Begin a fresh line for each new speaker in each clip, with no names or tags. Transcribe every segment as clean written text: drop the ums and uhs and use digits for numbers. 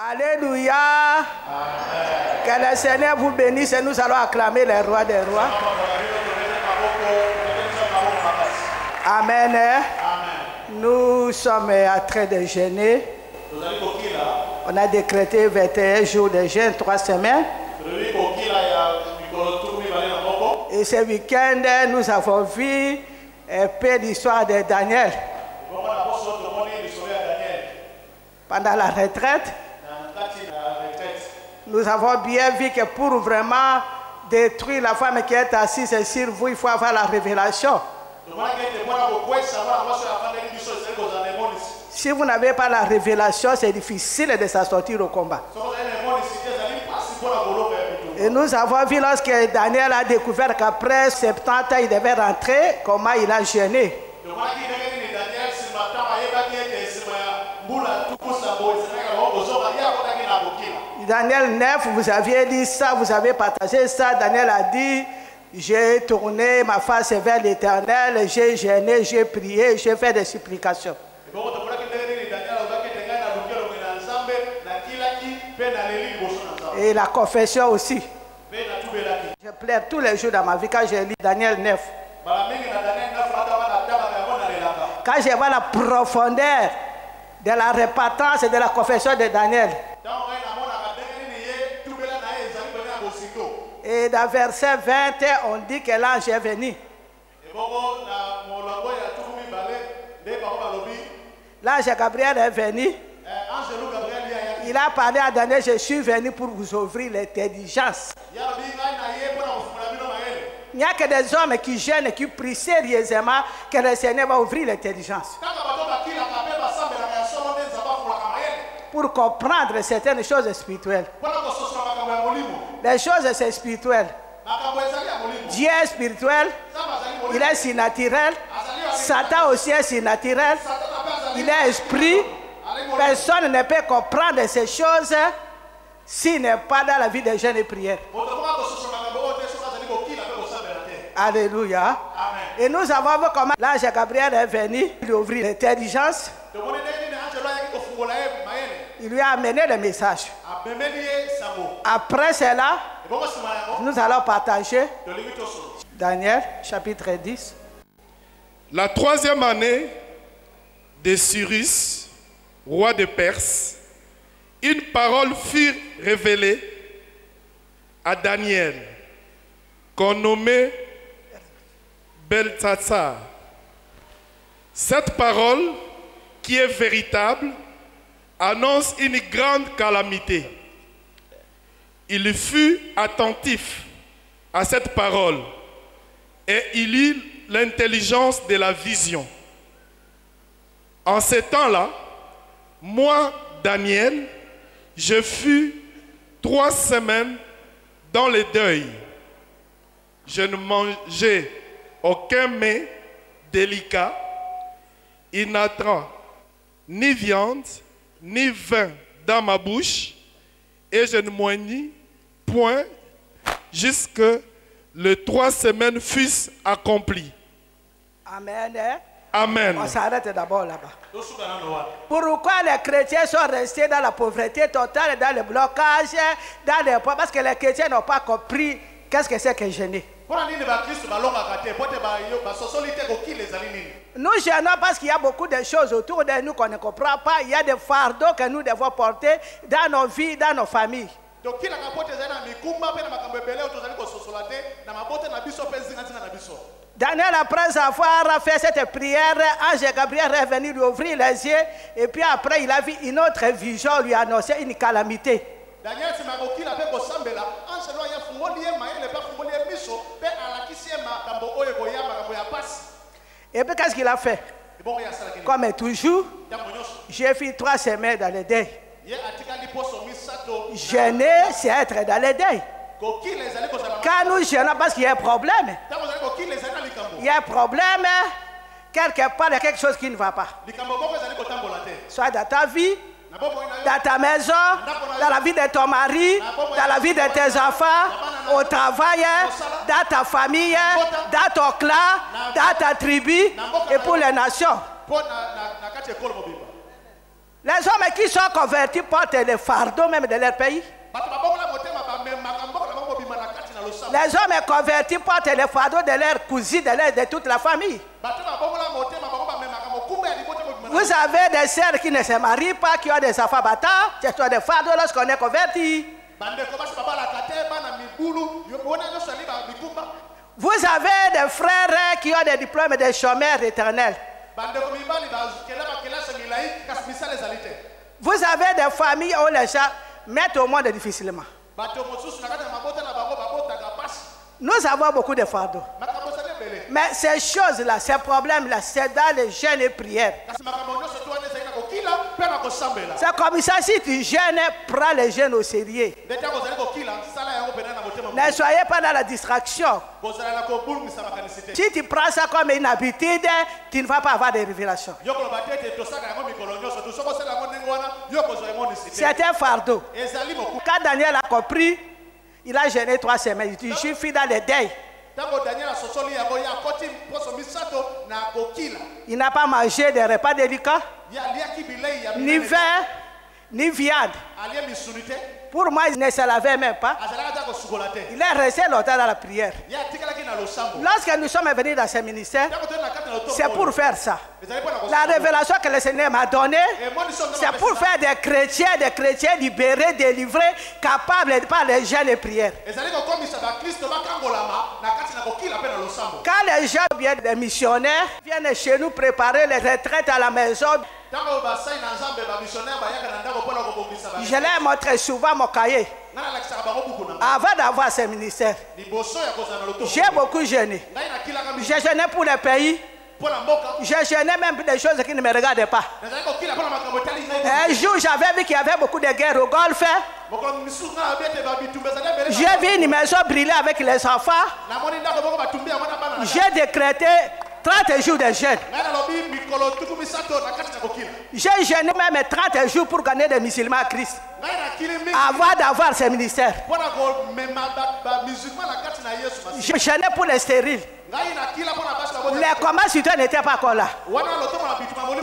Alléluia. Amen. Que le Seigneur vous bénisse et nous allons acclamer les rois des rois. Amen. Amen. Nous sommes en train de jeûner. On a décrété 21 jours de jeûne, 3 semaines. Et ce week-end, nous avons vu un peu l'histoire de Daniel. Pendant la retraite, nous avons bien vu que pour vraiment détruire la femme qui est assise sur vous, il faut avoir la révélation. Si vous n'avez pas la révélation, c'est difficile de s'en sortir au combat. Et nous avons vu lorsque Daniel a découvert qu'après 70 ans, il devait rentrer, comment il a jeûné. Daniel 9, vous aviez dit ça, vous avez partagé ça. Daniel a dit, j'ai tourné ma face vers l'Éternel, j'ai jeûné, j'ai prié, j'ai fait des supplications. Et la confession aussi. Je pleure tous les jours dans ma vie quand je lis Daniel 9. Quand je vois la profondeur de la repentance et de la confession de Daniel. Et dans verset 20, on dit que l'ange est venu. L'ange Gabriel est venu. Il a parlé à Daniel, je suis venu pour vous ouvrir l'intelligence. Il n'y a que des hommes qui jeûnent et qui prient sérieusement que le Seigneur va ouvrir l'intelligence. Pour comprendre certaines choses spirituelles. Les choses, c'est spirituel. Dieu est spirituel. Il est surnaturel. Satan aussi est surnaturel. Il est esprit. Personne ne peut comprendre ces choses s'il n'est pas dans la vie de jeûne et prière. Alléluia. Amen. Et nous avons vu comment l'ange Gabriel est venu lui ouvrir l'intelligence. Il lui a amené le message. Après cela, nous allons partager Daniel chapitre 10.
La 3e année de Cyrus, roi de Perse, une parole fut révélée à Daniel, qu'on nommait Beltsatsar. Cette parole, qui est véritable, annonce une grande calamité. Il fut attentif à cette parole et il eut l'intelligence de la vision. En ce temps-là, moi, Daniel, je fus 3 semaines dans le deuil. Je ne mangeais aucun mets délicat, il n'entra ni viande, ni vin dans ma bouche, et je ne moignis point jusque les 3 semaines fussent accomplies.
Amen.
Amen.
On s'arrête d'abord là-bas. Pourquoi les chrétiens sont restés dans la pauvreté totale, dans le blocage, dans les points? Parce que les chrétiens n'ont pas compris qu'est-ce que c'est que jeûner. Nous jeûnons parce qu'il y a beaucoup de choses autour de nous qu'on ne comprend pas. Il y a des fardeaux que nous devons porter dans nos vies, dans nos familles. Daniel, après avoir fait cette prière, ange Gabriel est venu lui ouvrir les yeux. Et puis après, il a vu une autre vision, lui annoncer une calamité. Et puis qu'est-ce qu'il a fait? Comme toujours, j'ai fait 3 semaines dans le deuil. Jeûner, c'est être dans le deuil. Quand nous jeûnons, parce qu'il y a un problème. Il y a un problème, quelque part, il y a quelque chose qui ne va pas. Soit dans ta vie, dans ta maison, dans la vie de ton mari, dans la vie de tes enfants, au travail, dans ta famille, dans ton clan, dans ta tribu et pour les nations. Les hommes qui sont convertis portent les fardeaux même de leur pays. Les hommes convertis portent les fardeaux de leurs cousines, de toute la famille. Vous avez des sœurs qui ne se marient pas, qui ont des enfants bâtards, qui sont des fardeaux lorsqu'on est converti. Vous avez des frères qui ont des diplômes de chômeurs éternels. Vous avez des familles où les gens mettent au monde difficilement. Nous avons beaucoup de fardeaux. Mais ces choses-là, ces problèmes-là, c'est dans les jeûnes et prières. C'est comme ça, si tu jeûnes, prends les jeûnes au sérieux. Ne soyez pas dans la distraction. Si tu prends ça comme une habitude, tu ne vas pas avoir de révélations. C'est un fardeau. Quand Daniel a compris, il a jeûné 3 semaines. Il dit, je suis fidèle dans les deuils. Il n'a pas mangé des repas délicats, ni vin, ni viande. Pour moi, il ne se lavait même pas. Il est resté longtemps dans la prière. Lorsque nous sommes venus dans ce ministère, c'est pour faire ça. La révélation que le Seigneur m'a donnée, c'est pour faire des chrétiens libérés, délivrés, capables par les jeûnes et prières. Quand les gens viennent, des missionnaires, viennent chez nous préparer les retraites à la maison, je leur montre souvent mon cahier. Avant d'avoir ce ministère, j'ai beaucoup jeûné. J'ai jeûné pour le pays. J'ai jeûné même des choses qui ne me regardaient pas. Un jour, j'avais vu qu'il y avait beaucoup de guerres au Golfe. J'ai vu une maison brûler avec les enfants. J'ai décrété 30 jours de jeûne. J'ai jeûné même 30 jours pour gagner des musulmans à Christ. Avant d'avoir ce ministère. J'ai jeûné pour les stériles. Les combats citoyens n'étaient pas encore là.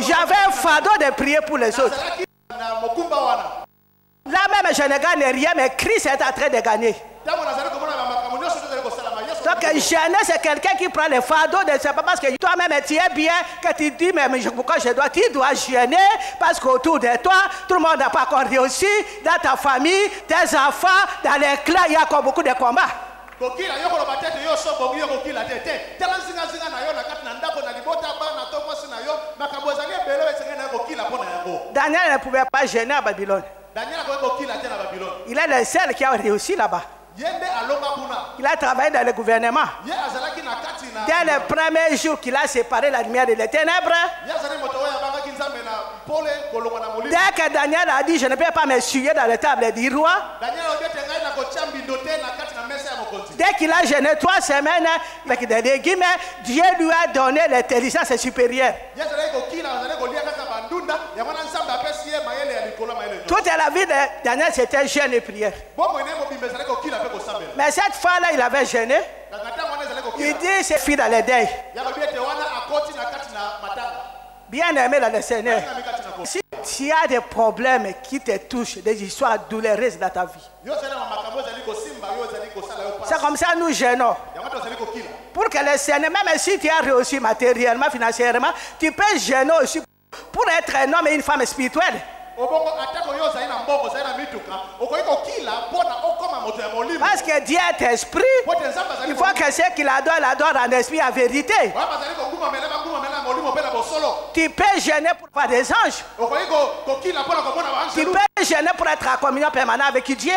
J'avais un fardeau de prier pour les autres. Là même je ne gagne rien, mais Christ est en train de gagner. Donc jeûner, c'est quelqu'un qui prend le fardeau de c'est pas parce que toi-même tu es bien que tu dis mais pourquoi tu dois jeûner parce qu'autour de toi tout le monde n'a pas encore réussi, dans ta famille, tes enfants, dans les clans il y a encore beaucoup de combats. Daniel ne pouvait pas jeûner à Babylone. Il est le seul qui a réussi là-bas. Il a travaillé dans le gouvernement. Dès le premier jour qu'il a séparé la lumière et les ténèbres, dès que Daniel a dit je ne peux pas m'essuyer dans la table du roi, dès qu'il a jeûné 3 semaines avec des légumes, Dieu lui a donné l'intelligence supérieure. Toute la vie de Daniel c'était jeûne et prière. Mais cette fois-là, il avait jeûné. Il dit c'est fille dans les deuils. Bien aimé dans le Seigneur. Si tu as des problèmes qui te touchent, des histoires douloureuses dans ta vie, c'est comme ça nous jeûnons. Pour que le Seigneur, même si tu as réussi matériellement, financièrement, tu peux jeûner aussi pour être un homme et une femme spirituelle. Parce que Dieu est esprit, il faut que ce qu'il adore en esprit en vérité. Tu peux jeûner pour voir des anges. Tu peux jeûner pour être en communion permanente avec Dieu.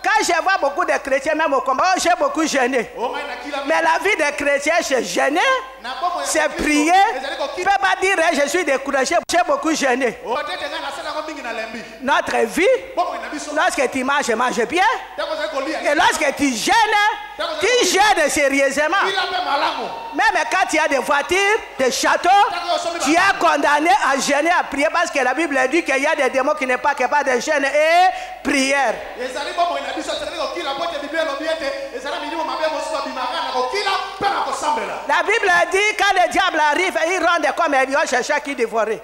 Quand je vois beaucoup de chrétiens, même au combat, j'ai beaucoup jeûné. Mais la vie des chrétiens, c'est jeûner, c'est prier. Tu ne peux pas dire je suis découragé, j'ai beaucoup jeûné. Notre vie, lorsque tu manges, mange bien. Et lorsque tu jeûnes sérieusement. Même quand tu as des voitures, des châteaux, tu es condamné à jeûner, à prier parce que la Bible dit qu'il y a des démons qui ne sont pas capables de jeûner et prière. La Bible dit quand le diable arrive, il rentre comme un lion cherchant qui dévorer.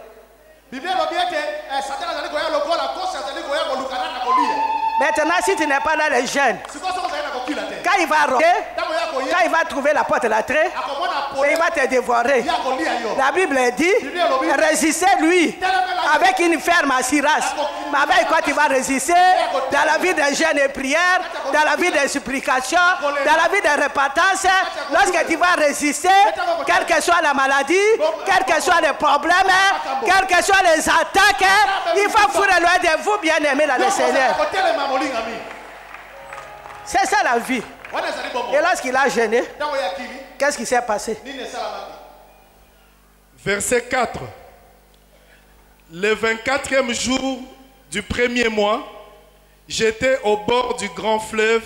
Maintenant, si tu n'es pas là, les jeunes, quand il va rentrer, quand il va trouver la porte d'entrée, il va te dévorer. La Bible dit, résistez-lui avec une ferme assurance. Mais avec quoi tu vas résister? Dans la vie d'un jeûne et prière, dans la vie des supplications, dans la vie de repentance, lorsque tu vas résister, quelle que soit la maladie, quels que soient les problèmes, quelles que soient les attaques, il faut fuir loin de vous, bien-aimés dans le Seigneur. C'est ça la vie. Et lorsqu'il a jeûné, qu'est-ce qui s'est passé?
Verset 4. Le 24e jour du premier mois, j'étais au bord du grand fleuve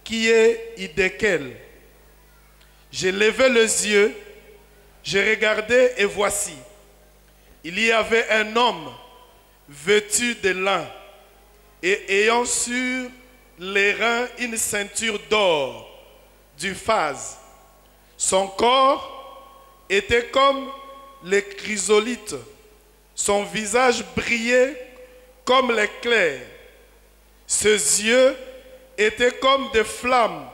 qui est Hiddekel. J'ai levé les yeux, j'ai regardé et voici, il y avait un homme vêtu de lin et ayant sur les reins une ceinture d'or du phase. Son corps était comme les chrysolites. Son visage brillait comme l'éclair. Ses yeux étaient comme des flammes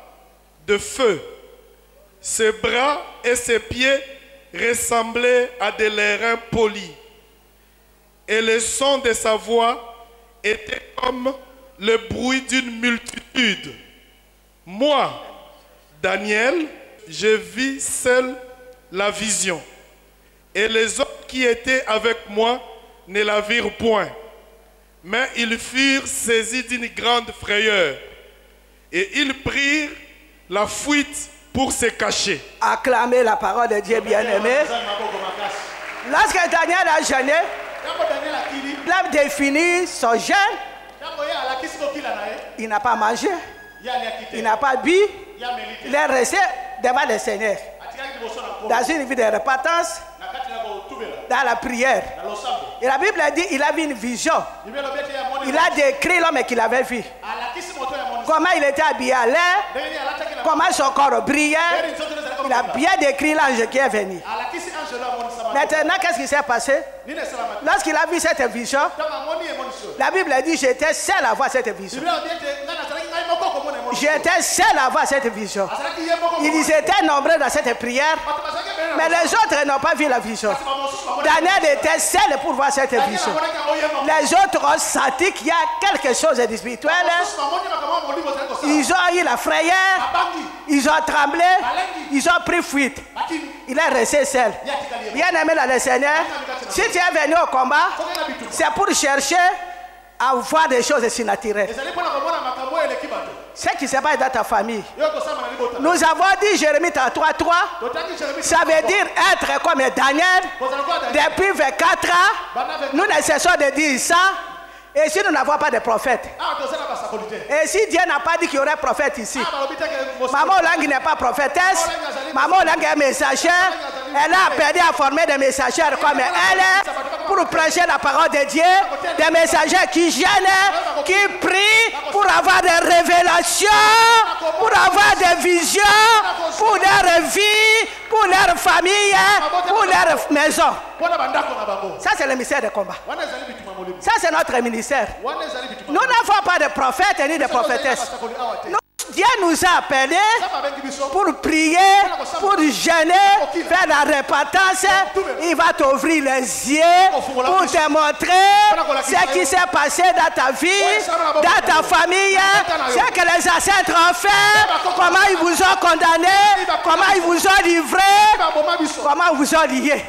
de feu. Ses bras et ses pieds ressemblaient à des lérins polis. Et le son de sa voix était comme le bruit d'une multitude. Moi, Daniel, je vis seul la vision. Et les autres qui étaient avec moi ne la virent point. Mais ils furent saisis d'une grande frayeur. Et ils prirent la fuite pour se cacher.
Acclamez la parole de Dieu, bien-aimé. Lorsque Daniel a jeûné, il a défini son jeûne. Il n'a pas mangé, il n'a pas bu, il est resté devant le Seigneur. Dans une vie de repentance, dans la prière. Et la Bible dit qu'il a vu une vision. Il a décrit l'homme qu'il avait vu. Comment il était habillé à l'air, comment son corps brillait. Il a bien décrit l'ange qui est venu. Maintenant, qu'est-ce qui s'est passé? Lorsqu'il a vu cette vision, la Bible dit j'étais seul à voir cette vision. J'étais seul à voir cette vision. Ils étaient nombreux dans cette prière, mais les autres n'ont pas vu la vision. Daniel était seul pour voir cette vision. Les autres ont senti qu'il y a quelque chose de spirituel. Ils ont eu la frayeur, ils ont tremblé, ils ont pris fuite. Il est resté seul. Bien aimé dans le Seigneur, si tu es venu au combat, c'est pour chercher à voir des choses surnaturelles. Ce qui se passe dans ta famille. Nous avons dit Jérémie 33:3. Ça veut dire être comme Daniel. Depuis 24 ans, nous ne cessons de dire ça. Et si nous n'avons pas de prophète, et si Dieu n'a pas dit qu'il y aurait prophète ici, Maman Olang n'est pas prophétesse, Maman Olang est messagère, elle a appelé à former des messagères comme elle pour prêcher la parole de Dieu, des messagers qui gênent, qui prient pour avoir des révélations, pour avoir des visions, pour leur vie, pour leur famille, pour leur maison. Ça c'est le ministère de combat. Ça c'est notre ministère. Nous n'avons pas de prophète ni de prophétesse. Dieu nous a appelés pour prier, pour jeûner, faire la repentance. Il va t'ouvrir les yeux pour te montrer ce qui s'est passé dans ta vie, dans ta famille, ce que les ancêtres ont fait, comment ils vous ont condamné, comment ils vous ont livré, comment ils vous ont lié.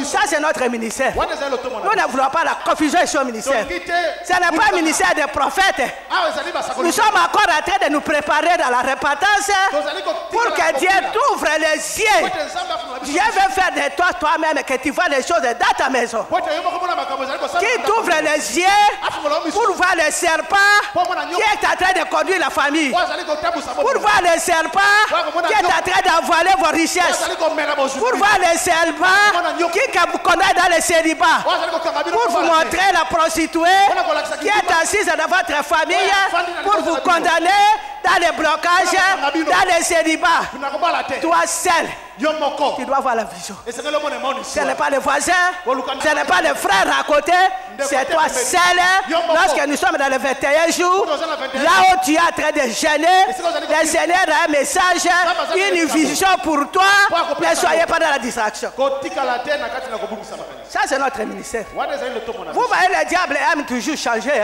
Ça c'est notre ministère. Nous ne voulons pas la confusion sur le ministère. Ce n'est pas un ministère des prophètes. Nous sommes encore en train de nous préparer dans la repentance pour que Dieu t'ouvre les yeux. Dieu veut faire de toi toi-même que tu vois les choses dans ta maison. Qui t'ouvre les yeux pour voir les serpents qui est en train de conduire la famille. Pour voir les serpents qui est en train d'envoler vos richesses. Pour voir les serpents qui vous connaissent dans le célibat. Pour vous montrer la prostituée qui est assise dans votre famille. Pour vous condamner dans les blocages, dans les célibats. Toi seul, tu dois voir la vision. Ce n'est pas les voisins, ce n'est pas les frères à côté, c'est toi seul. Lorsque nous sommes dans les 21 jours, là où tu es en train de gêner, le Seigneur a un message, une vision pour toi. Ne soyez pas dans la distraction. Ça, c'est notre ministère. Vous voyez, le diable aime toujours changer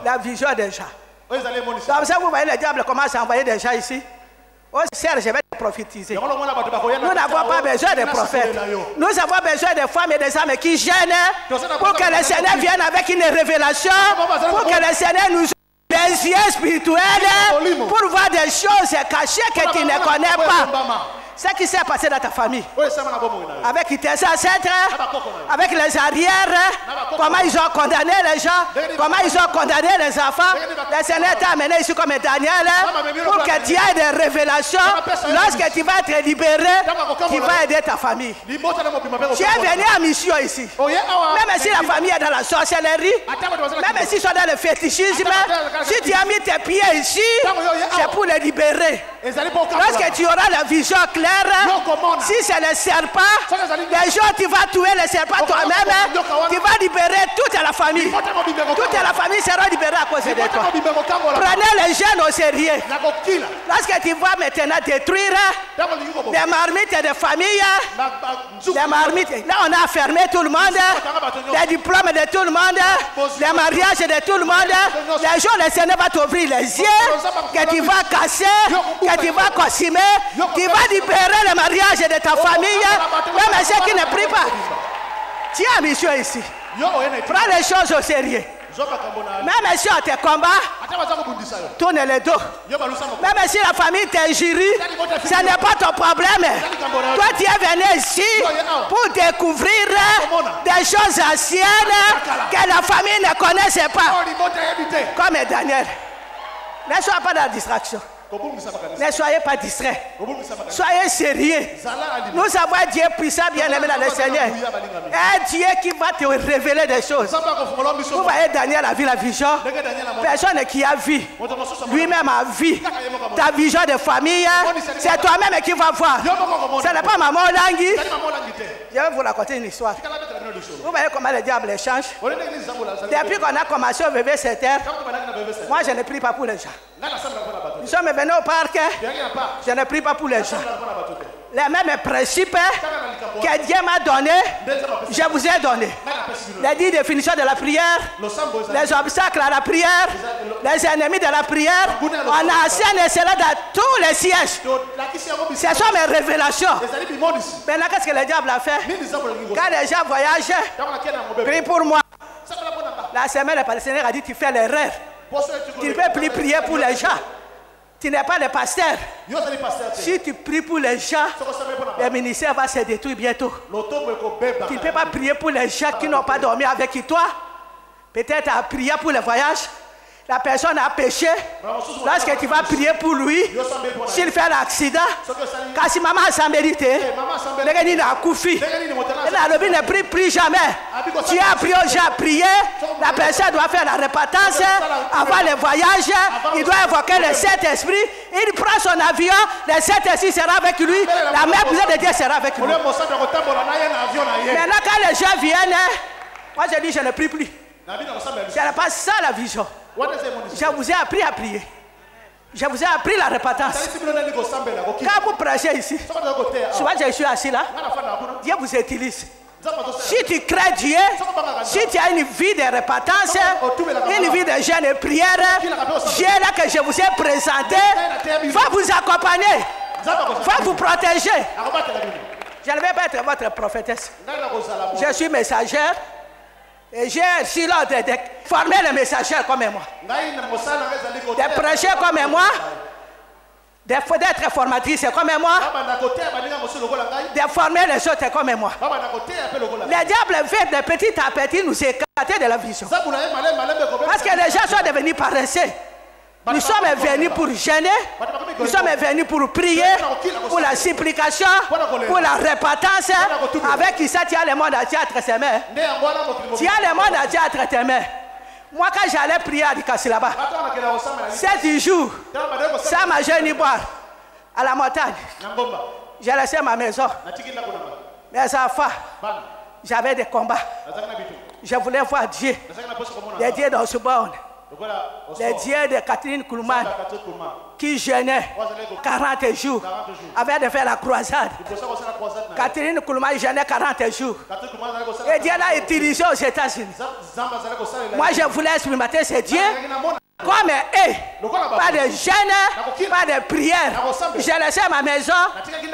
la vision des gens. Comme ça, vous voyez, le diable commence à envoyer des gens ici. Oh, Serge, je vais te prophétiser. Nous n'avons pas besoin de prophètes. Nous avons besoin de femmes et des hommes qui gênent pour que le Seigneur vienne avec une révélation, pour que le Seigneur nous ouvre les yeux spirituels, pour voir des choses cachées que tu ne connais pas. Ce qui s'est passé dans ta famille, avec tes ancêtres, avec les arrières, comment ils ont condamné les gens, comment ils ont condamné les enfants. Le Seigneur t'a amené ici comme Daniel pour que tu aies des révélations. Lorsque tu vas être libéré, tu vas aider ta famille. Tu es venu en mission ici. Même si la famille est dans la sorcellerie, même s'ils sont dans le fétichisme, si tu as mis tes pieds ici, c'est pour les libérer. Lorsque tu auras la vision claire, si c'est le serpent, les gens, tu vas tuer le serpent toi-même, tu vas libérer toute la famille. Toute la famille sera libérée à cause de toi. Prenez les jeunes au sérieux. Lorsque tu vas maintenant détruire des marmites de famille, des marmites, là on a fermé tout le monde, les diplômes de tout le monde, les mariages de tout le monde, les gens, le Seigneur va t'ouvrir les yeux, que tu vas casser, que tu vas consumer, tu vas libérer le mariage de ta famille, même ceux qui ne prient pas. Tu as mission ici. Prends les choses au sérieux. Même si on te combat, tourne le dos. Même si la famille t'injurie, ce n'est pas ton problème. Toi, tu es venu ici pour découvrir des choses anciennes que la famille ne connaissait pas. Comme Daniel. Ne sois pas dans la distraction. Ne soyez pas distraits. Soyez sérieux. Nous avons un Dieu puissant, bien-aimé dans le Seigneur. Un Dieu qui va te révéler des choses. Vous voyez, Daniel a vu la vision. Personne qui a vu. Lui-même a vu. Ta vision de famille, c'est toi-même qui vas voir. Ce n'est pas maman Langui. Je vais vous raconter une histoire. Vous voyez comment le diable change. Depuis qu'on a commencé au bébé cette terre, moi je ne prie pas pour les gens. Nous sommes venus au parc, je ne prie pas pour les gens. Les mêmes principes que Dieu m'a donné, je vous ai donné. Les 10 définitions de la prière, les obstacles à la prière, les ennemis de la prière, on enseigne cela dans tous les sièges. Ce sont mes révélations. Maintenant, qu'est-ce que le diable a fait? Quand les gens voyagent, prie pour moi. La semaine, le Seigneur a dit, tu fais l'erreur. Tu ne peux plus prier pour les gens. Tu n'es pas le pasteur. Si tu pries pour les gens, le ministère va se détruire bientôt. Tu ne peux pas prier pour les gens qui n'ont pas dormi avec toi. Peut-être à prier pour le voyage. La personne a péché. Lorsque tu vas prier pour lui, s'il fait l'accident, quand si maman s'en mérite, les gens ont couffé. Le ne prie plus jamais. Tu as appris aux gens à prier. La personne doit faire la repentance. Avant le voyage, il doit invoquer le Saint-Esprit. Il prend son avion. Le Saint-Esprit sera avec lui. La même puissance de Dieu sera avec lui. Maintenant, quand les gens viennent, moi je dis je ne prie plus. Ce n'est pas ça la vision. Je vous ai appris à prier. Je vous ai appris la repentance. Quand vous prêchez ici, souvent je suis assis là, Dieu vous utilise. Si tu crains Dieu, si tu as une vie de repentance, une vie de jeûne et prière, Dieu là que je vous ai présenté va vous accompagner, va vous protéger. Je ne vais pas être votre prophétesse. Je suis messagère. Et j'ai aussi l'ordre de former les messagers comme moi, de prêcher comme moi, d'être formatrice comme moi, de former les autres comme moi. Le diable fait de petit à petit nous écarter de la vision. Parce que les gens sont devenus paresseux. Nous sommes venus pour gêner, nous sommes venus pour prier, pour la supplication, pour la repentance. Avec ça, tu as le monde entier entre ses mains. Tu as le monde entier entre tes mains. Moi, quand j'allais prier à Dikasi là-bas, 7 jours, ça m'a gêné boire à la montagne. J'ai laissé ma maison. Mes enfants, j'avais des combats. Je voulais voir Dieu. Les dieux dans ce borne. Les dieux de Catherine Koulman qui jeûnait 40 jours avant de faire la croisade. Catherine Koulman jeûnait 40 jours. Et Dieu l'a utilisé aux États-Unis. Moi, je voulais expérimenter ce Dieu. Comme pas de jeûne, pas de prière. J'ai laissé ma maison,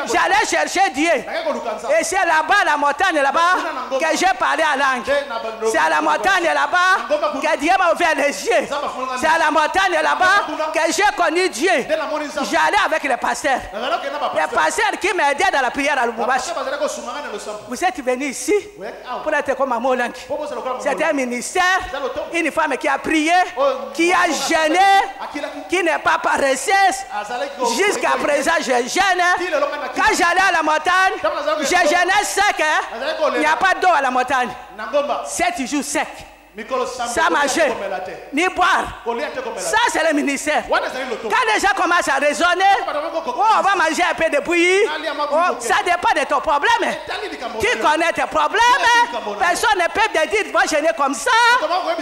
j'allais chercher Dieu. Et c'est là-bas, la montagne là-bas, que j'ai parlé à langue. C'est à la montagne là-bas que Dieu m'a ouvert les yeux. C'est à la montagne là-bas que j'ai connu Dieu. J'allais avec les pasteurs. Les pasteurs qui m'aidaient dans la prière à Lubumbashi. Vous êtes venus ici pour être comme Maman Olangi. C'est un ministère, une femme qui a prié, qui a jeûné, qui n'est pas paresseuse. Jusqu'à présent, je jeûne. Quand j'allais à la montagne, je jeûnais sec. Il n'y a pas d'eau à la montagne. 7 jours secs. Ça marche. Ni boire. Ça, c'est le ministère. Quand les gens commencent à raisonner, on va manger un peu de bouillie. Ça dépend de ton problème. Tu connais tes problèmes. Personne ne peut te dire, moi je n'ai comme ça.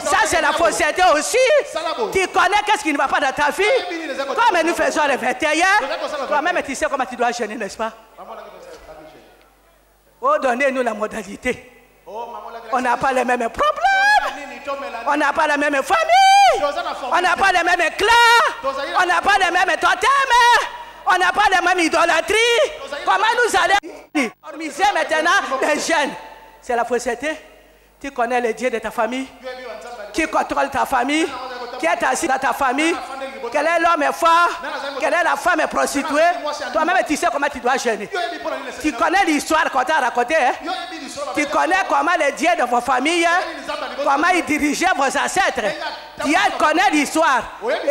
Ça, c'est la fausseté aussi. Tu connais qu'est-ce qui ne va pas dans ta vie. Comme nous faisons les 21, toi-même, tu sais comment tu dois jeûner, n'est-ce pas? Oh, donnez-nous la modalité. On n'a pas les mêmes problèmes. On n'a pas la même famille. On n'a pas les mêmes clans. On n'a pas les mêmes totems. On n'a pas les mêmes idolâtries. Comment nous allons organiser maintenant les jeunes? C'est la fausseté. Tu connais le Dieu de ta famille, qui contrôle ta famille, qui est assis dans ta famille. Quel est l'homme fort? Quelle est la femme prostituée? Toi-même, tu sais comment tu dois jeûner. Tu connais l'histoire qu'on t'a racontée. Hein? Tu connais comment le Dieu de vos familles, comment il dirigeait vos ancêtres. Tu connais l'histoire.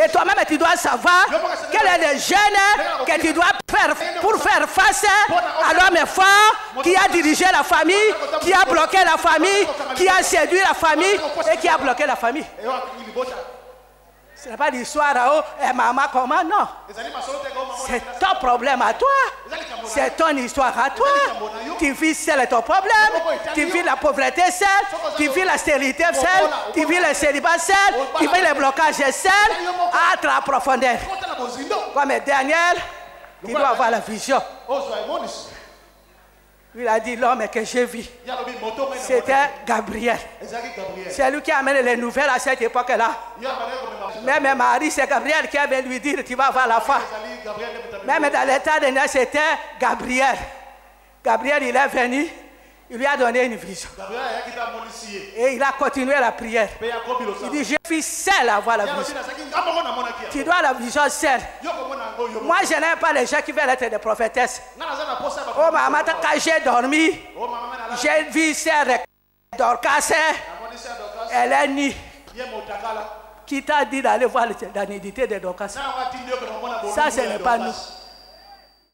Et toi-même, tu dois savoir quel est le jeûne que tu dois faire pour faire face à l'homme fort qui a dirigé la famille, qui a bloqué la famille, qui a séduit la famille et qui a bloqué la famille. Ce n'est pas l'histoire à eux, et maman comment, non. C'est ton problème à toi. C'est ton histoire à toi. Tu vis seul ton problème. Tu vis la pauvreté seule. Tu vis la stérilité seule. Tu vis le célibat seul. Tu vis le blocage seul. À ta profondeur. Comme Daniel, tu dois avoir la vision. Il a dit l'homme que j'ai vu. C'était Gabriel. C'est lui qui a amené les nouvelles à cette époque-là. Même Marie, c'est Gabriel qui avait lui dire tu vas avoir la foi. Même dans l'état de naissance, c'était Gabriel. Gabriel, il est venu. Il lui a donné une vision. Et il a continué la prière. Il dit, je suis seul à avoir la vision. Tu dois la vision seule. Moi, je n'aime pas les gens qui veulent être des prophétesses. Oh, maman, quand j'ai dormi, j'ai vu celle Dorcas. Elle est nue. Qui t'a dit d'aller voir la nudité de Dorcas? Ça, ce n'est pas nous.